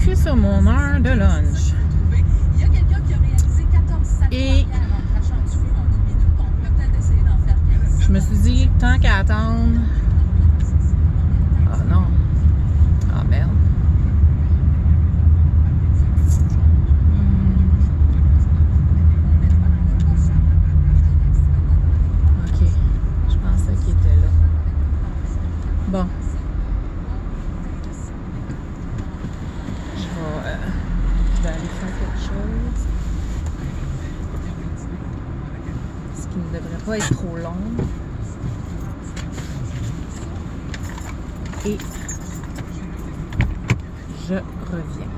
suis sur mon heure de lunch. Et je me suis dit, tant qu'à attendre... Ah non. Ah merde. Ok. Je pensais qu'il était là. Bon. Je vais aller faire quelque chose. Ce qui ne devrait pas être trop long. Et je reviens.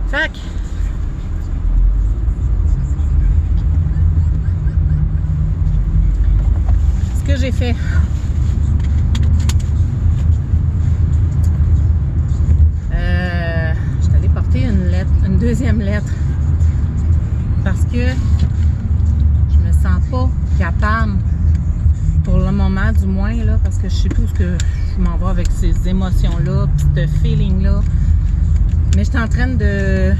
Fac. Ce que j'ai fait. Je suis allée porter une deuxième lettre. Parce que je me sens pas capable, pour le moment du moins, là, parce que je sais plus où je m'en vais avec ces émotions-là, puis ce feeling-là. Mais je suis en train de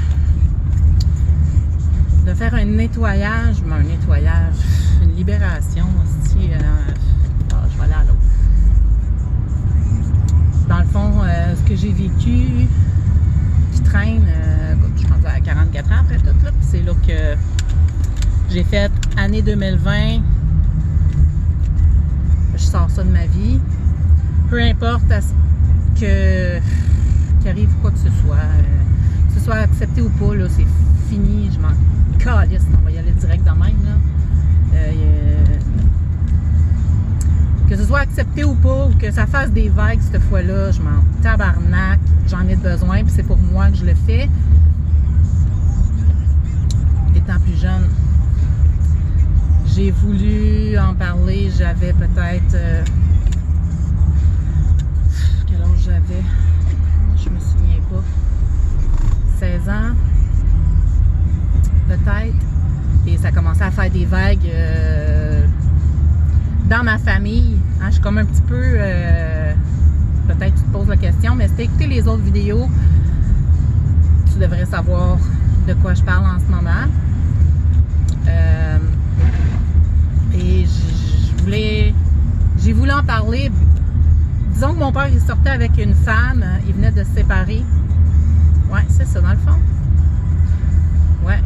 faire un nettoyage, une libération aussi. Je vais aller à l'autre. Dans le fond, ce que j'ai vécu, qui traîne, je suis rendue à 44 ans après tout, là, puis c'est là que j'ai fait année 2020, je sors ça de ma vie. Peu importe à ce que arrive quoi que ce soit accepté ou pas, là, c'est fini, je m'en calisse, on va y aller direct de même, là. Que ce soit accepté ou pas, ou que ça fasse des vagues cette fois-là, je m'en tabarnak, j'en ai besoin, puis c'est pour moi que je le fais. Étant plus jeune, j'ai voulu en parler, j'avais peut-être... quel âge j'avais? Je me souviens pas. 16 ans, peut-être. Et ça commençait à faire des vagues dans ma famille. Hein, je suis comme un petit peu... peut-être tu te poses la question, mais si tu as écouté les autres vidéos, tu devrais savoir de quoi je parle en ce moment. Et j'ai voulu en parler. Disons que mon père, il sortait avec une femme, il venait de se séparer. Ouais, c'est ça, dans le fond. Ouais,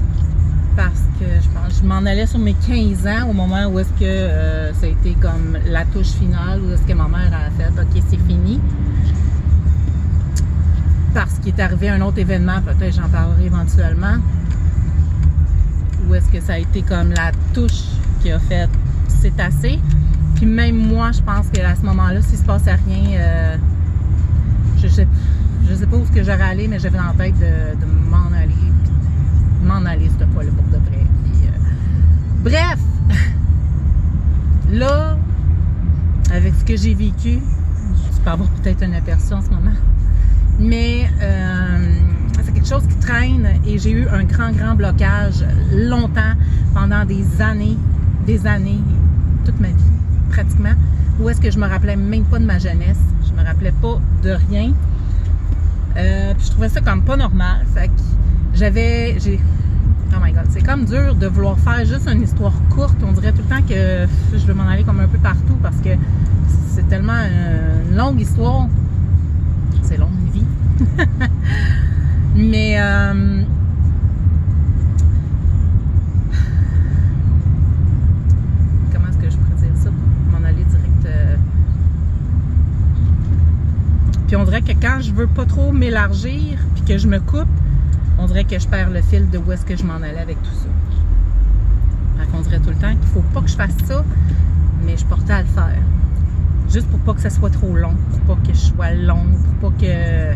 parce que je pense je m'en allais sur mes 15 ans au moment où est-ce que ça a été comme la touche finale, où est-ce que ma mère a fait « Ok, c'est fini ». Parce qu'il est arrivé un autre événement, peut-être j'en parlerai éventuellement, où est-ce que ça a été comme la touche qui a fait « C'est assez ». Puis même moi, je pense qu'à ce moment-là, s'il se passait rien, je sais pas où est-ce que j'aurais allé, mais j'avais en tête de m'en aller cette fois-là pour de vrai. Puis, bref, là, avec ce que j'ai vécu, tu peux avoir peut-être un aperçu en ce moment, mais c'est quelque chose qui traîne et j'ai eu un grand blocage longtemps, pendant des années, toute ma vie. Pratiquement, où est-ce que je me rappelais même pas de ma jeunesse, je me rappelais pas de rien, puis je trouvais ça comme pas normal, fait que oh my god, c'est comme dur de vouloir faire juste une histoire courte, on dirait tout le temps que je veux m'en aller comme un peu partout, parce que c'est tellement une longue histoire, c'est long une vie, mais puis on dirait que quand je veux pas trop m'élargir puis que je me coupe, on dirait que je perds le fil de où est-ce que je m'en allais avec tout ça. Fait qu'on dirait tout le temps qu'il faut pas que je fasse ça mais je portais à le faire. Juste pour pas que ça soit trop long, pour pas que je sois long, pour pas que...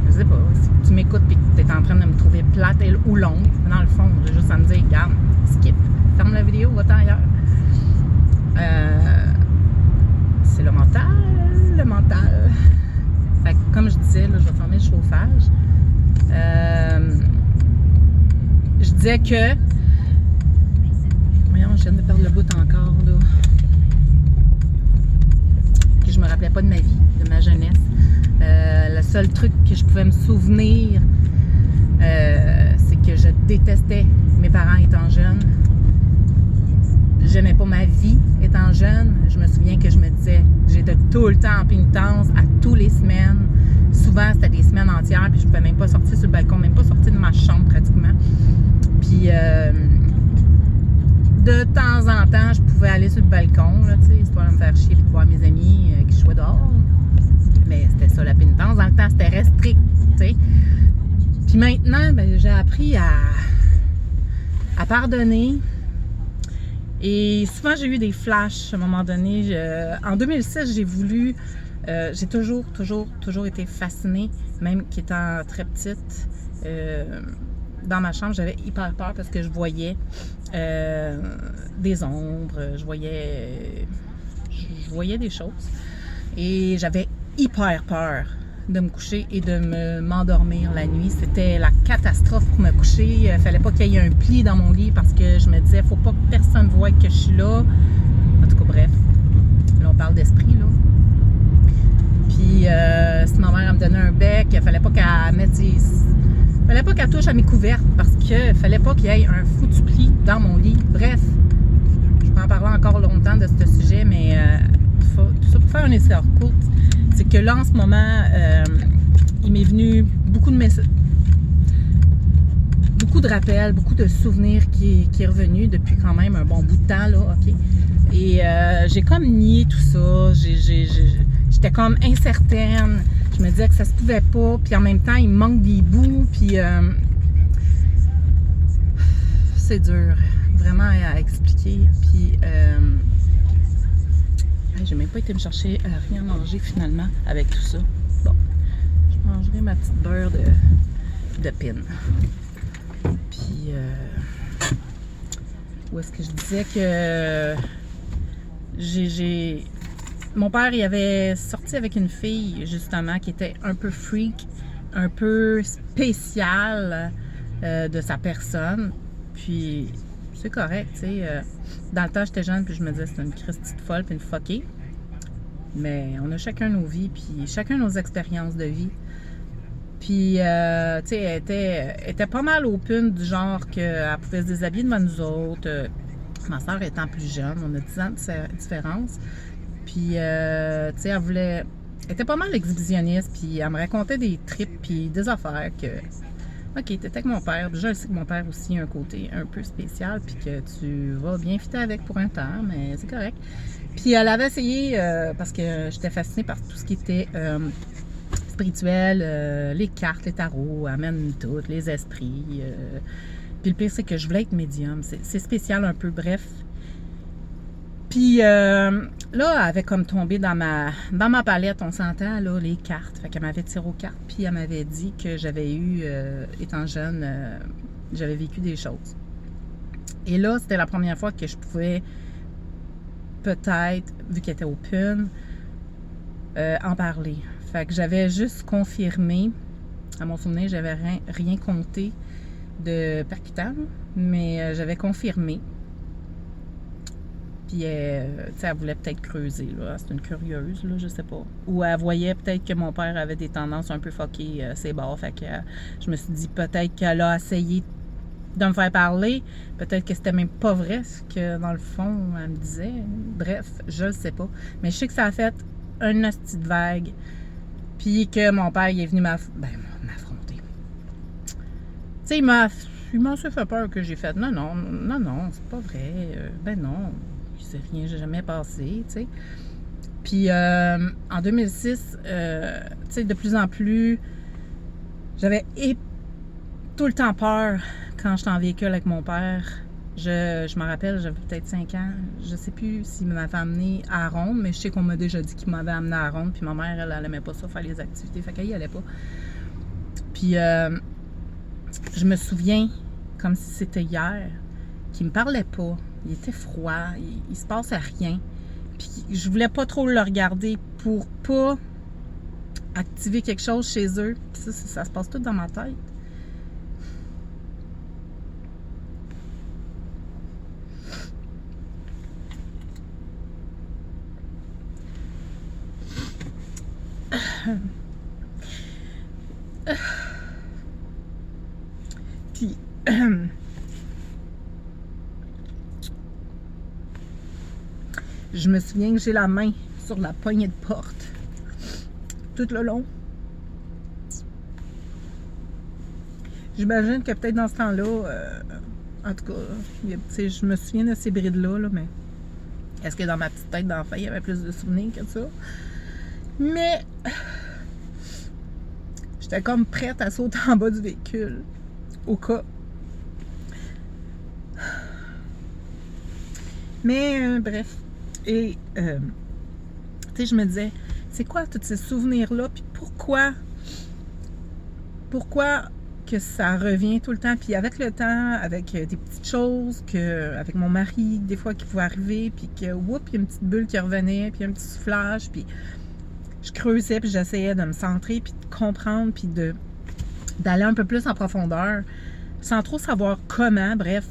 Je sais pas, si tu m'écoutes et que tu es en train de me trouver plate ou longue, dans le fond, j'ai juste à me dire, regarde, skip, ferme la vidéo, va-t'en ailleurs. C'est le mental. Fait que, comme je disais, là, je vais fermer le chauffage. Je disais que... Voyons, je viens de perdre le bout encore, là. Que je me rappelais pas de ma vie, de ma jeunesse. Le seul truc que je pouvais me souvenir, c'est que je détestais mes parents étant jeunes. J'aimais pas ma vie étant jeune. Je me souviens que je me disais, j'étais tout le temps en pénitence, à tous les semaines. Souvent, c'était des semaines entières, puis je pouvais même pas sortir sur le balcon, même pas sortir de ma chambre pratiquement. Puis, de temps en temps, je pouvais aller sur le balcon, là, histoire de me faire chier et de voir mes amis qui jouaient dehors. Mais c'était ça, la pénitence. Dans le temps, c'était restrict, tu sais. Puis maintenant, ben, j'ai appris à pardonner. Et souvent, j'ai eu des flashs à un moment donné. En 2006, j'ai voulu... j'ai toujours été fascinée, même qu'étant très petite. Dans ma chambre, j'avais hyper peur parce que je voyais des ombres, je voyais des choses. Et j'avais hyper peur de me coucher et de m'endormir la nuit. C'était la catastrophe pour me coucher. Il fallait pas qu'il y ait un pli dans mon lit parce que je me disais, faut pas que personne voie que je suis là. En tout cas, bref. Là, on parle d'esprit, là. Puis, si ma mère me donnait un bec, il fallait pas qu'elle mette fallait pas qu'elle touche à mes couvertes parce que fallait pas qu'il y ait un foutu pli dans mon lit. Bref, je peux en parler encore longtemps de ce sujet, mais tout ça pour faire une histoire courte, c'est que là, en ce moment, il m'est venu beaucoup de rappels, beaucoup de souvenirs qui est revenu depuis quand même un bon bout de temps, là, OK? Et j'ai comme nié tout ça, j'étais comme incertaine, je me disais que ça se pouvait pas, puis en même temps, il me manque des bouts, puis c'est dur, vraiment à expliquer, puis j'ai même pas été me chercher rien à manger finalement avec tout ça. Bon, je mangerai ma petite beurre de pin. Puis, où est-ce que je disais que mon père, il avait sorti avec une fille, justement, qui était un peu freak, un peu spéciale de sa personne. Puis, c'est correct, tu sais. Dans le temps, j'étais jeune, puis je me disais, c'est une Christie de folle, puis une fuckée. Mais on a chacun nos vies, puis chacun nos expériences de vie. Puis, tu sais, elle était pas mal open, du genre qu'elle pouvait se déshabiller devant nous autres. Ma soeur étant plus jeune, on a 10 ans de différence. Puis, tu sais, elle était pas mal exhibitionniste, puis elle me racontait des trips, puis des affaires que... OK, t'étais avec mon père. Déjà, je sais que mon père aussi a un côté un peu spécial, puis que tu vas bien fitter avec pour un temps, mais c'est correct. Puis, elle avait essayé, parce que j'étais fascinée par tout ce qui était spirituel, les cartes, les tarots, amène tout, les esprits. Puis le pire, c'est que je voulais être médium. C'est spécial un peu, bref. Puis là, elle avait comme tombé dans ma palette, on s'entend, là, les cartes. Fait qu'elle m'avait tiré aux cartes, puis elle m'avait dit que j'avais eu, étant jeune, j'avais vécu des choses. Et là, c'était la première fois que je pouvais peut-être, vu qu'elle était open, en parler. Fait que j'avais juste confirmé, à mon souvenir, j'avais rien compté de percutant, mais j'avais confirmé. Puis, tu sais, elle voulait peut-être creuser, là. C'est une curieuse, là, je sais pas. Ou elle voyait peut-être que mon père avait des tendances un peu fuckées, ses bords. Fait que je me suis dit peut-être qu'elle a essayé de me faire parler. Peut-être que c'était même pas vrai ce que, dans le fond, elle me disait. Bref, je le sais pas. Mais je sais que ça a fait une hostie de vague. Puis que mon père, il est venu m'affronter. Tu sais, il m'a assez fait peur que j'ai fait. Non, c'est pas vrai. Ben non. C'est rien, j'ai jamais passé, tu sais. Puis, en 2006, tu sais, de plus en plus, j'avais tout le temps peur quand j'étais en véhicule avec mon père. Je me rappelle, j'avais peut-être 5 ans. Je sais plus s'il m'avait amené à Ronde, mais je sais qu'on m'a déjà dit qu'il m'avait amené à Ronde. Puis ma mère, elle aimait pas ça, faire les activités. Fait qu'elle y allait pas. Puis je me souviens, comme si c'était hier, qu'il me parlait pas. Il était froid. Il se passait rien. Puis je voulais pas trop le regarder pour pas activer quelque chose chez eux. Puis ça se passe tout dans ma tête. Puis je me souviens que j'ai la main sur la poignée de porte tout le long. J'imagine que peut-être dans ce temps-là, en tout cas, je me souviens de ces brides-là, là, mais est-ce que dans ma petite tête d'enfant, il y avait plus de souvenirs que ça? Mais j'étais comme prête à sauter en bas du véhicule, au cas. Mais bref. Et, tu sais, je me disais, c'est quoi tous ces souvenirs-là? Puis pourquoi que ça revient tout le temps? Puis avec le temps, avec des petites choses, avec mon mari, des fois, qui pouvait arriver, puis que, whoop, il y a une petite bulle qui revenait, puis un petit soufflage, puis je creusais, puis j'essayais de me centrer, puis de comprendre, puis d'aller un peu plus en profondeur, sans trop savoir comment, bref.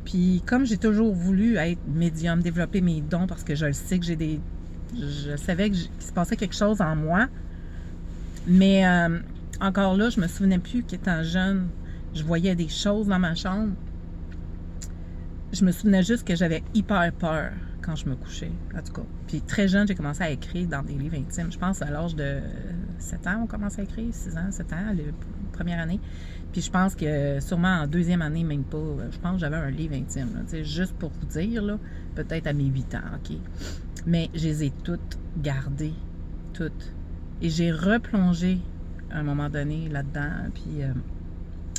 Puis comme j'ai toujours voulu être médium, développer mes dons, parce que je le sais que je savais qu'il se passait quelque chose en moi, mais encore là, je me souvenais plus qu'étant jeune, je voyais des choses dans ma chambre. Je me souvenais juste que j'avais hyper peur quand je me couchais, en tout cas. Puis très jeune, j'ai commencé à écrire dans des livres intimes. Je pense à l'âge de 7 ans, on commence à écrire, 6 ans, 7 ans, la première année. Puis je pense que sûrement en deuxième année, même pas, je pense que j'avais un livre intime, là, juste pour vous dire, là, peut-être à mes 8 ans, OK? Mais je les ai toutes gardées, toutes. Et j'ai replongé à un moment donné là-dedans, puis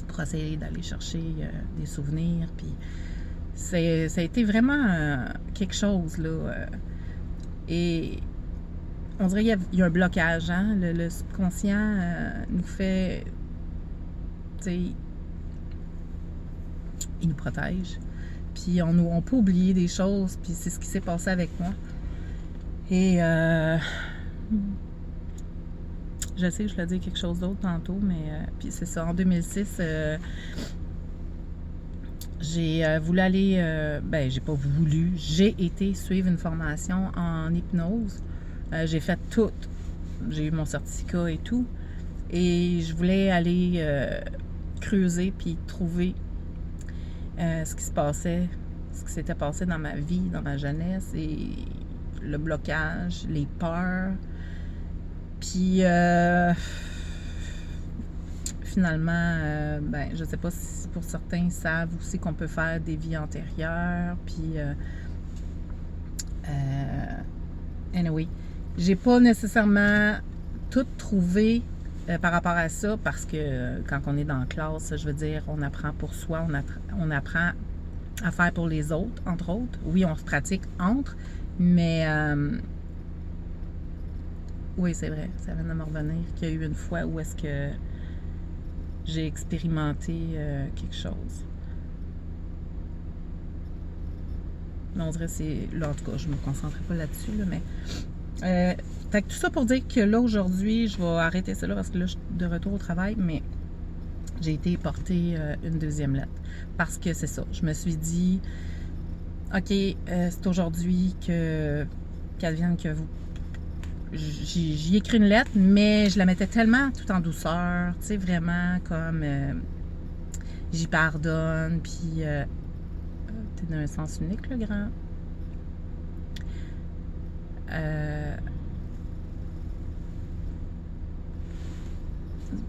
pour essayer d'aller chercher des souvenirs, puis ça a été vraiment quelque chose, là. Et on dirait qu'il y a un blocage, hein? Le subconscient nous fait... Tu sais, il nous protège. Puis on peut oublier des choses, puis c'est ce qui s'est passé avec moi. Et je sais que je voulais dire quelque chose d'autre tantôt, mais puis c'est ça, en 2006, j'ai voulu aller, j'ai pas voulu, j'ai été suivre une formation en hypnose. J'ai fait tout. J'ai eu mon certificat et tout. Et je voulais aller creuser puis trouver ce qui se passait, ce qui s'était passé dans ma vie, dans ma jeunesse, et le blocage, les peurs. Puis finalement, je sais pas si pour certains savent aussi qu'on peut faire des vies antérieures. Puis anyway, j'ai pas nécessairement tout trouvé par rapport à ça, parce que quand on est dans la classe, je veux dire, on apprend pour soi, on apprend à faire pour les autres, entre autres. Oui, on se pratique entre, mais oui, c'est vrai, ça vient de me revenir qu'il y a eu une fois où est-ce que j'ai expérimenté quelque chose. Mais on dirait que c'est... Là, en tout cas, je ne me concentrais pas là-dessus, là, mais... fait que tout ça pour dire que là, aujourd'hui, je vais arrêter ça là, parce que là, je suis de retour au travail, mais j'ai été porter une deuxième lettre. Parce que c'est ça, je me suis dit, OK, c'est aujourd'hui qu'advienne que vous... J'y écris une lettre, mais je la mettais tellement tout en douceur, tu sais, vraiment comme j'y pardonne, puis t'es dans un sens unique, le grand.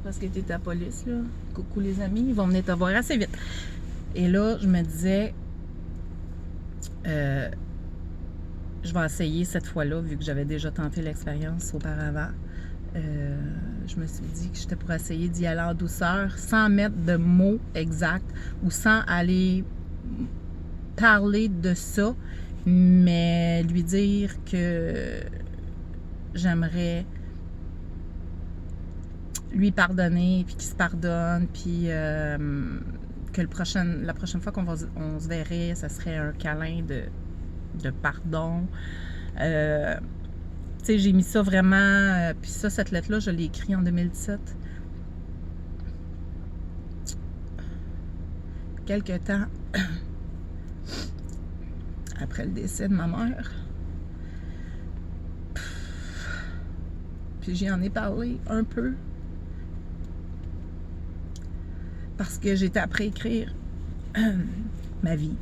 Parce que t'es à la police, là. Coucou les amis, ils vont venir te voir assez vite. Et là, je me disais, je vais essayer cette fois-là, vu que j'avais déjà tenté l'expérience auparavant. Je me suis dit que j'étais pour essayer d'y aller en douceur, sans mettre de mots exacts, ou sans aller parler de ça, mais lui dire que j'aimerais lui pardonner, puis qu'il se pardonne, puis que la prochaine fois on se verrait, ça serait un câlin de pardon. Tu sais, j'ai mis ça vraiment, puis ça, cette lettre-là, je l'ai écrite en 2017. Quelque temps après le décès de ma mère. Puis j'y en ai parlé un peu. Parce que j'étais après écrire ma vie.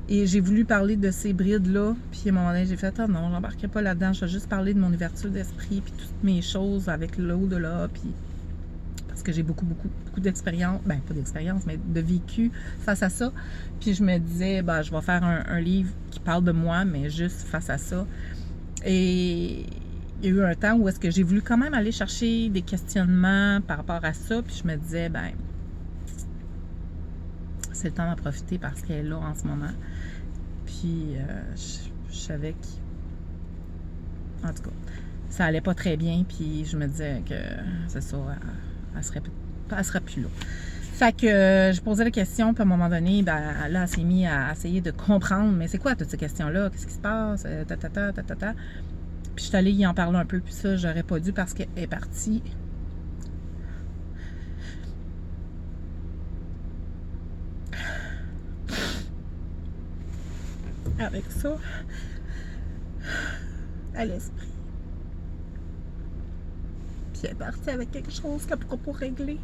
Et j'ai voulu parler de ces brides-là. Puis à un moment donné, j'ai fait, ah non, j'embarquerai pas là-dedans. Je vais juste parler de mon ouverture d'esprit, puis toutes mes choses avec l'au-delà. Puis parce que j'ai beaucoup d'expérience. Ben, pas d'expérience, mais de vécu face à ça. Puis je me disais, ben, je vais faire un livre qui parle de moi, mais juste face à ça. Et il y a eu un temps où est-ce que j'ai voulu quand même aller chercher des questionnements par rapport à ça, puis je me disais, ben, c'est le temps d'en profiter parce qu'elle est là en ce moment. Puis, je savais que, en tout cas, ça allait pas très bien, puis je me disais que, c'est ça, elle serait plus là. Fait que je posais la question, puis à un moment donné, ben, là, elle s'est mise à essayer de comprendre, mais c'est quoi toutes ces questions-là? Qu'est-ce qui se passe? Puis je suis allée y en parler un peu, puis ça, j'aurais pas dû parce qu'elle est partie. Avec ça, à l'esprit. Puis elle est partie avec quelque chose qu'elle pourra pas régler.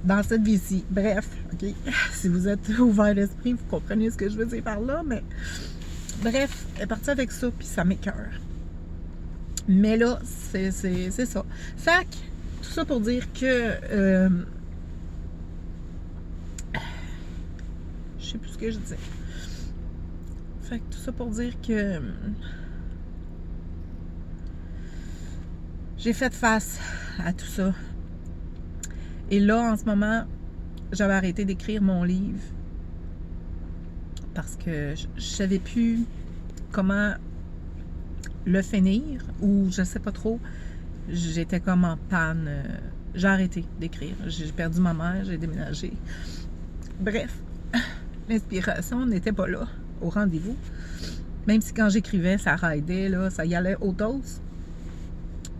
Dans cette vie-ci. Bref, OK? Si vous êtes ouvert d'esprit, vous comprenez ce que je veux dire par là, mais bref, elle est partie avec ça, puis ça m'écoeure. Mais là, c'est ça. Fait que, tout ça pour dire que je sais plus ce que je disais. Fait que tout ça pour dire que j'ai fait face à tout ça. Et là, en ce moment, j'avais arrêté d'écrire mon livre parce que je savais plus comment le finir, ou je sais pas trop. J'étais comme en panne. J'ai arrêté d'écrire. J'ai perdu ma mère, j'ai déménagé. Bref, l'inspiration n'était pas là, au rendez-vous. Même si quand j'écrivais, ça raidait, là, ça y allait au dose.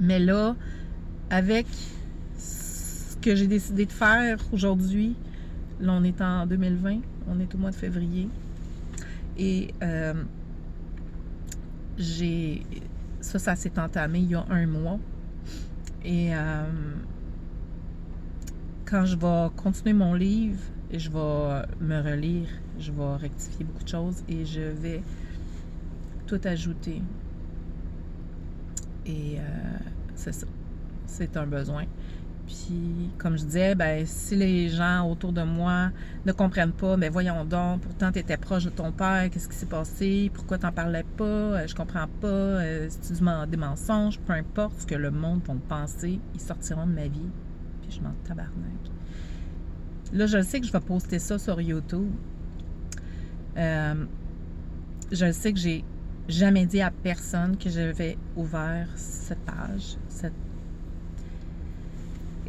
Mais là, avec ce que j'ai décidé de faire aujourd'hui, là, on est en 2020, on est au mois de février, et ça s'est entamé il y a un mois. Et quand je vais continuer mon livre, je vais me relire, je vais rectifier beaucoup de choses et je vais tout ajouter. Et c'est ça. C'est un besoin. Puis, comme je disais, ben, si les gens autour de moi ne comprennent pas, ben voyons donc, pourtant tu étais proche de ton père, qu'est-ce qui s'est passé, pourquoi t'en parlais pas, je comprends pas, c'est des mensonges, peu importe ce que le monde va penser, ils sortiront de ma vie, puis je m'en tabarnak. Là, je sais que je vais poster ça sur YouTube. Je sais que j'ai jamais dit à personne que j'avais ouvert cette page,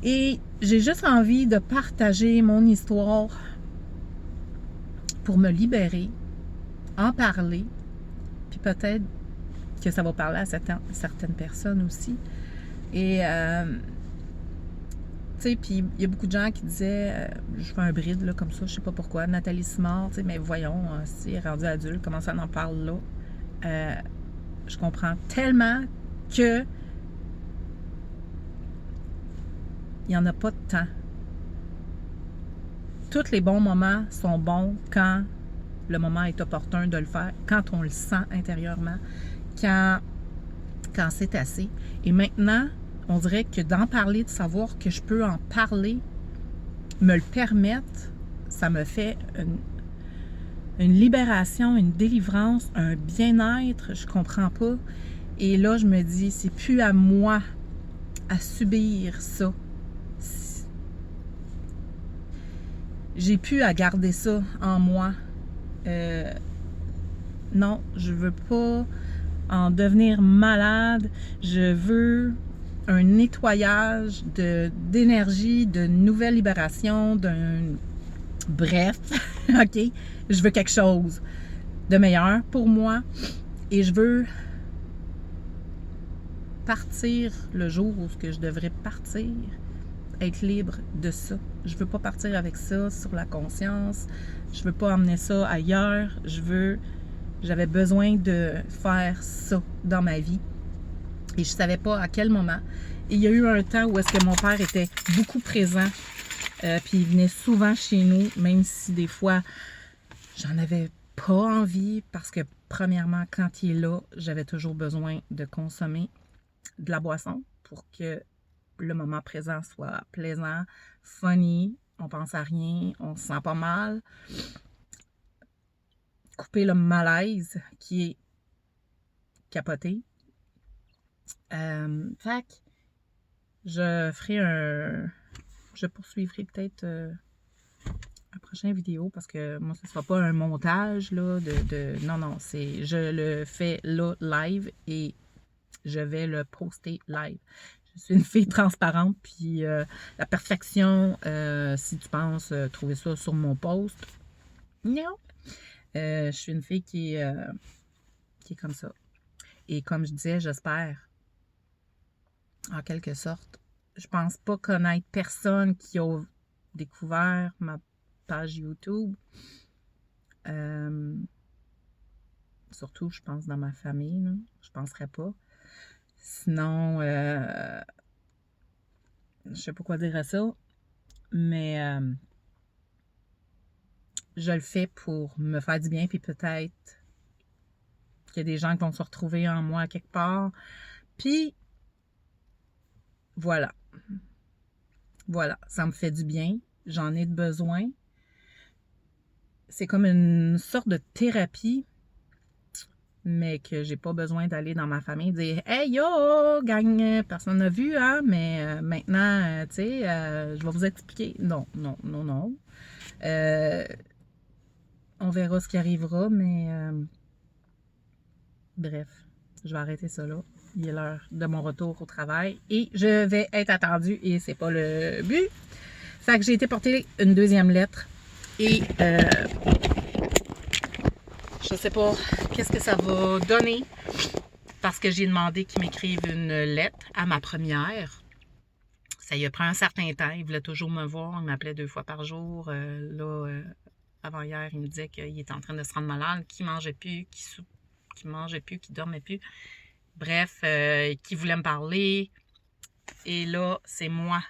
et j'ai juste envie de partager mon histoire pour me libérer, en parler, puis peut-être que ça va parler à certaines personnes aussi. Et, tu sais, puis il y a beaucoup de gens qui disaient, je fais un bride, là, comme ça, je sais pas pourquoi, Nathalie Simard, tu sais, mais voyons, si elle est rendue adulte, comment ça en parle là? Je comprends tellement que il n'y en a pas de temps. Tous les bons moments sont bons quand le moment est opportun de le faire, quand on le sent intérieurement, quand c'est assez. Et maintenant, on dirait que d'en parler, de savoir que je peux en parler, me le permettre, ça me fait une libération, une délivrance, un bien-être, je comprends pas. Et là, je me dis, c'est plus à moi à subir ça. j'ai pu à garder ça en moi. Non, je veux pas en devenir malade. Je veux un nettoyage d'énergie, de nouvelle libération, bref, OK, je veux quelque chose de meilleur pour moi et je veux partir le jour où je devrais partir, être libre de ça. Je veux pas partir avec ça sur la conscience. Je veux pas emmener ça ailleurs. J'avais besoin de faire ça dans ma vie et je savais pas à quel moment. Et il y a eu un temps où est-ce que mon père était beaucoup présent, puis il venait souvent chez nous, même si des fois j'en avais pas envie parce que premièrement, quand il est là, j'avais toujours besoin de consommer de la boisson pour que le moment présent soit plaisant, funny, on pense à rien, on se sent pas mal. Couper le malaise qui est capoté. Fait que je poursuivrai peut-être un prochain vidéo parce que moi, ce ne sera pas un montage là, non, je le fais là live et je vais le poster live. Je suis une fille transparente, puis la perfection, si tu penses trouver ça sur mon post, non. Je suis une fille qui est comme ça. Et comme je disais, j'espère, en quelque sorte, je pense pas connaître personne qui a découvert ma page YouTube. Surtout, je pense, dans ma famille, là. Je penserais pas. Sinon, je sais pas quoi dire à ça, mais je le fais pour me faire du bien, puis peut-être qu'il y a des gens qui vont se retrouver en moi quelque part. Puis, voilà. Voilà, ça me fait du bien. J'en ai besoin. C'est comme une sorte de thérapie, mais que j'ai pas besoin d'aller dans ma famille et dire « Hey yo, gang, personne n'a vu, hein? Mais maintenant, tu sais, je vais vous expliquer. » Non. On verra ce qui arrivera, mais bref, je vais arrêter ça là. Il est l'heure de mon retour au travail et je vais être attendue et c'est pas le but. Fait que j'ai été porter une deuxième lettre et je sais pas qu'est-ce que ça va donner parce que j'ai demandé qu'ils m'écrivent une lettre à ma première. Ça y a pris un certain temps. Il voulait toujours me voir. Il m'appelait 2 fois par jour. Avant hier, il me disait qu'il était en train de se rendre malade, qu'il mangeait plus, qu'il dormait plus. Bref, qu'il voulait me parler. Et là, c'est moi.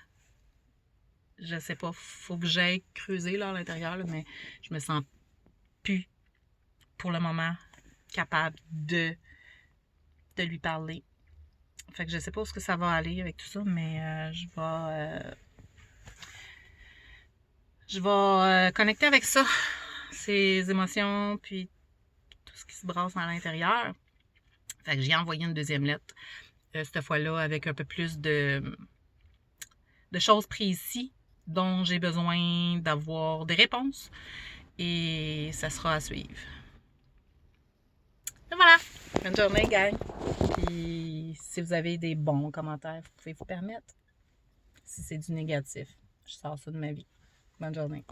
Je sais pas, faut que j'aille creuser là à l'intérieur, là, mais je me sens plus, pour le moment, capable de lui parler. Fait que je sais pas où est-ce que ça va aller avec tout ça, mais je vais connecter avec ça, ces émotions, puis tout ce qui se brasse à l'intérieur. Fait que j'ai envoyé une deuxième lettre, cette fois-là avec un peu plus de choses précises dont j'ai besoin d'avoir des réponses. Et ça sera à suivre. Et voilà! Bonne journée, gang! Puis si vous avez des bons commentaires, vous pouvez vous permettre. Si c'est du négatif, je sors ça de ma vie. Bonne journée.